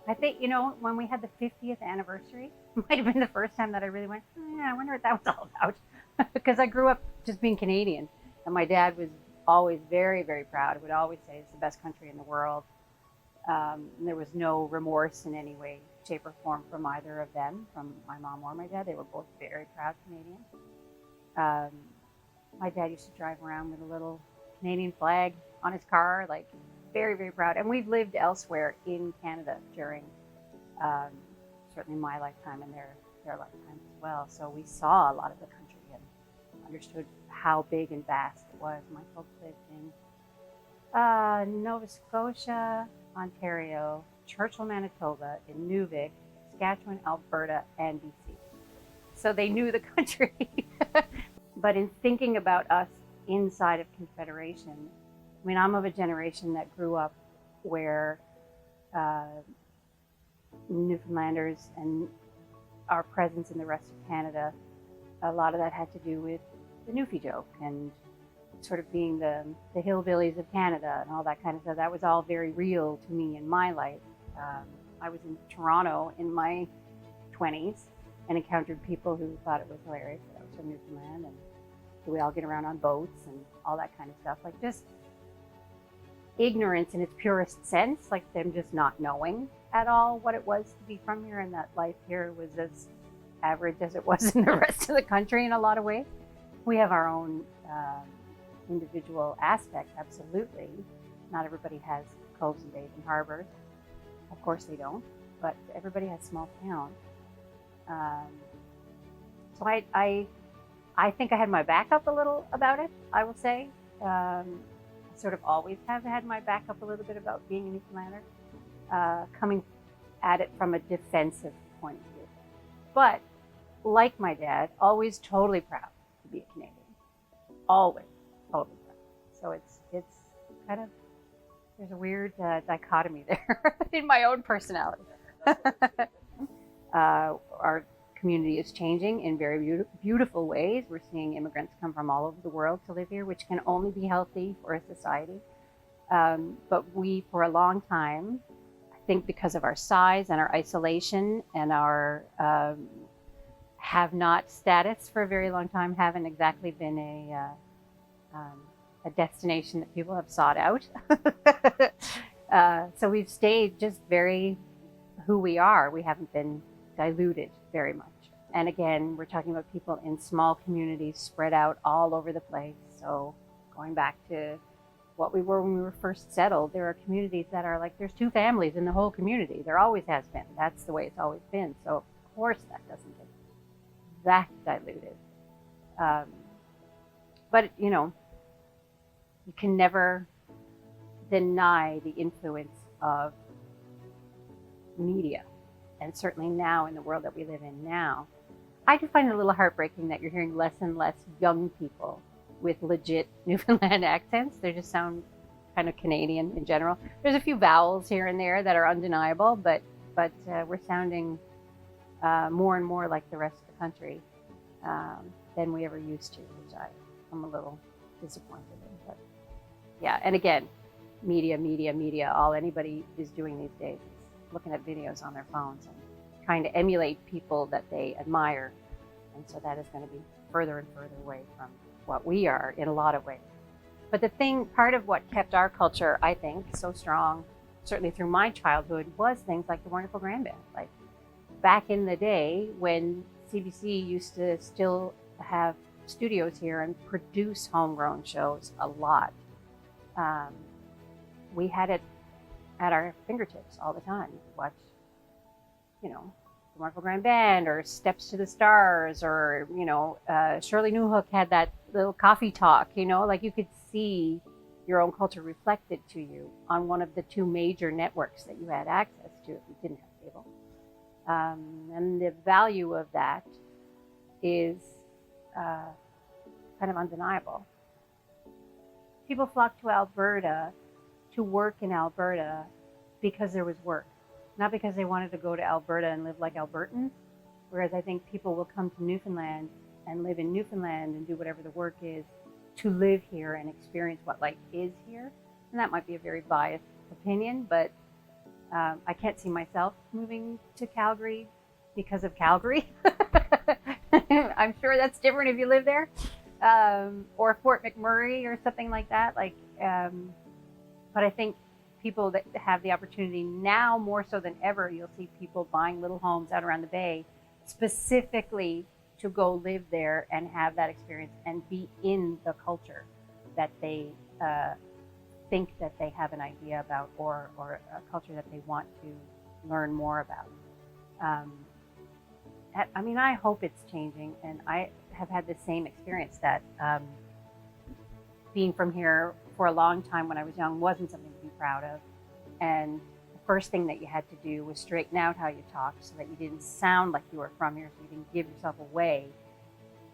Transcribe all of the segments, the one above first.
I think, when we had the 50th anniversary, might have been the first time that I really went, yeah, I wonder what that was all about. Because I grew up just being Canadian, and my dad was always very, very proud. He would always say it's the best country in the world. And there was no remorse in any way, shape, or form from either of them, from my mom or my dad. They were both very proud Canadians. Um, my dad used to drive around with a little Canadian flag on his car, like very, very proud. And we've lived elsewhere in Canada during um, certainly my lifetime and their lifetime as well. So we saw a lot of the country and understood how big and vast it was. My folks lived in Nova Scotia, Ontario, Churchill, Manitoba, in Nuvik, Saskatchewan, Alberta, and BC. So they knew the country. But in thinking about us inside of Confederation, I mean, I'm of a generation that grew up where Newfoundlanders and our presence in the rest of Canada, a lot of that had to do with the Newfie joke and sort of being the hillbillies of Canada and all that kind of stuff. That was all very real to me in my life. I was in Toronto in my 20s and encountered people who thought it was hilarious that I was from Newfoundland, and we all get around on boats and all that kind of stuff. Like, just ignorance in its purest sense, like them just not knowing at all what it was to be from here, and that life here was as average as it was in the rest of the country in a lot of ways. We have our own individual aspects, absolutely. Not everybody has coves and bays and harbors. Of course they don't, but everybody has small towns. So I think I had my back up a little about it, I will say. I sort of always have had my back up a little bit about being a Newfoundlander, coming at it from a defensive point of view. But like my dad, always totally proud to be a Canadian. Always totally proud. So it's kind of, there's a weird dichotomy there in my own personality. Our community is changing in very beautiful ways. We're seeing immigrants come from all over the world to live here, which can only be healthy for a society. But we, for a long time, I think because of our size and our isolation and our have-not status for a very long time, haven't exactly been a destination that people have sought out. So we've stayed just very who we are. We haven't been diluted very much. And again, we're talking about people in small communities spread out all over the place. So going back to what we were when we were first settled, there are communities that are like, there's 2 families in the whole community. There always has been. That's the way it's always been. So of course that doesn't get that diluted. But you can never deny the influence of media. And certainly now, in the world that we live in now, I do find it a little heartbreaking that you're hearing less and less young people with legit Newfoundland accents. They just sound kind of Canadian in general. There's a few vowels here and there that are undeniable, but we're sounding more and more like the rest of the country than we ever used to, which I'm a little disappointed in. But yeah, and again, media, all anybody is doing these days is looking at videos on their phones and trying to emulate people that they admire. And so that is going to be further and further away from what we are in a lot of ways. But part of what kept our culture, I think, so strong, certainly through my childhood, was things like the Wonderful Grand Band. Like back in the day when CBC used to still have studios here and produce homegrown shows a lot, we had it at our fingertips all the time. You could watch, the Wonderful Grand Band or Steps to the Stars, or, Shirley Newhook had that little coffee talk, like you could see your own culture reflected to you on one of the 2 major networks that you had access to if you didn't have cable. And the value of that is kind of undeniable. People flocked to Alberta to work in Alberta because there was work, not because they wanted to go to Alberta and live like Albertans. Whereas I think people will come to Newfoundland and live in Newfoundland and do whatever the work is to live here and experience what life is here. And that might be a very biased opinion, but I can't see myself moving to Calgary because of Calgary. I'm sure that's different if you live there, or Fort McMurray or something like that. But I think people that have the opportunity now more so than ever, you'll see people buying little homes out around the bay specifically to go live there and have that experience and be in the culture that they think that they have an idea about, or a culture that they want to learn more about. I mean, I hope it's changing, and I have had the same experience that being from here for a long time when I was young wasn't something to be proud of. And the first thing that you had to do was straighten out how you talked so that you didn't sound like you were from here, so you didn't give yourself away,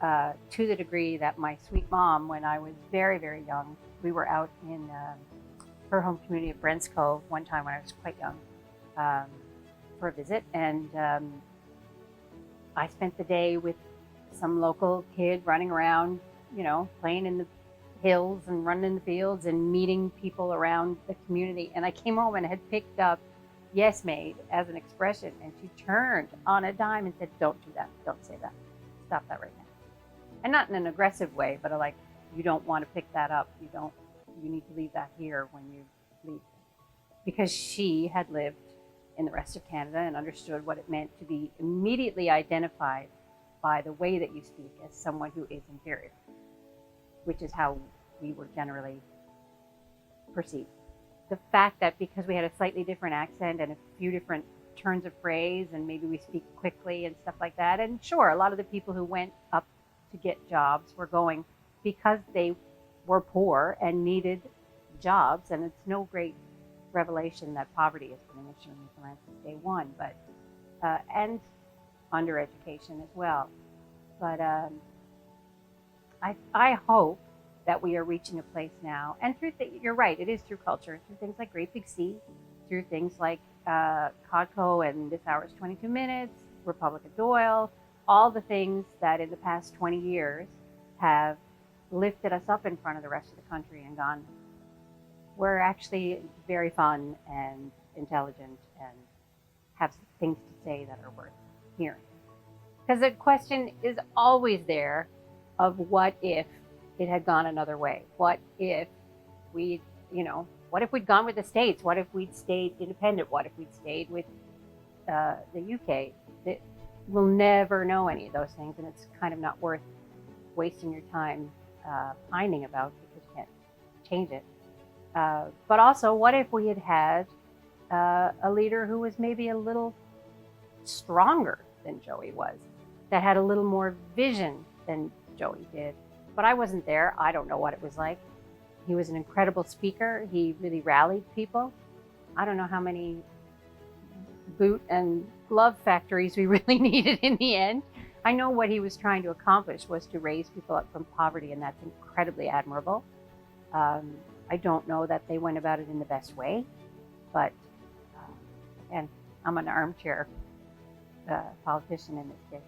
to the degree that my sweet mom, when I was very, very young, we were out in her home community of Brents Cove one time when I was quite young, for a visit. And I spent the day with some local kid running around, playing in the hills and running in the fields and meeting people around the community. And I came home and had picked up "yes, mate" as an expression. And she turned on a dime and said, "Don't do that. Don't say that. Stop that right now." And not in an aggressive way, but you don't want to pick that up. You need to leave that here when you leave. Because she had lived in the rest of Canada and understood what it meant to be immediately identified by the way that you speak as someone who is inferior, which is how we were generally perceived. The fact that because we had a slightly different accent and a few different turns of phrase, and maybe we speak quickly and stuff like that, and sure, a lot of the people who went up to get jobs were going because they were poor and needed jobs, and it's no great revelation that poverty has been an issue in Newfoundland since day one, but and undereducation as well. But I hope that we are reaching a place now, and you're right, it is through culture, through things like Great Big Sea, through things like Codco and This Hour's 22 Minutes, Republic of Doyle, all the things that in the past 20 years have lifted us up in front of the rest of the country and gone, we're actually very fun and intelligent and have things to say that are worth hearing. Because the question is always there of what if it had gone another way? What if we'd gone with the States? What if we'd stayed independent? What if we'd stayed with the UK? We'll never know any of those things, and it's kind of not worth wasting your time pining about, because you can't change it. But also, what if we had had a leader who was maybe a little stronger than Joey was, that had a little more vision than Joey did? But I wasn't there. I don't know what it was like. He was an incredible speaker. He really rallied people. I don't know how many boot and glove factories we really needed in the end. I know what he was trying to accomplish was to raise people up from poverty, and that's incredibly admirable. I don't know that they went about it in the best way, but and I'm an armchair politician in this case.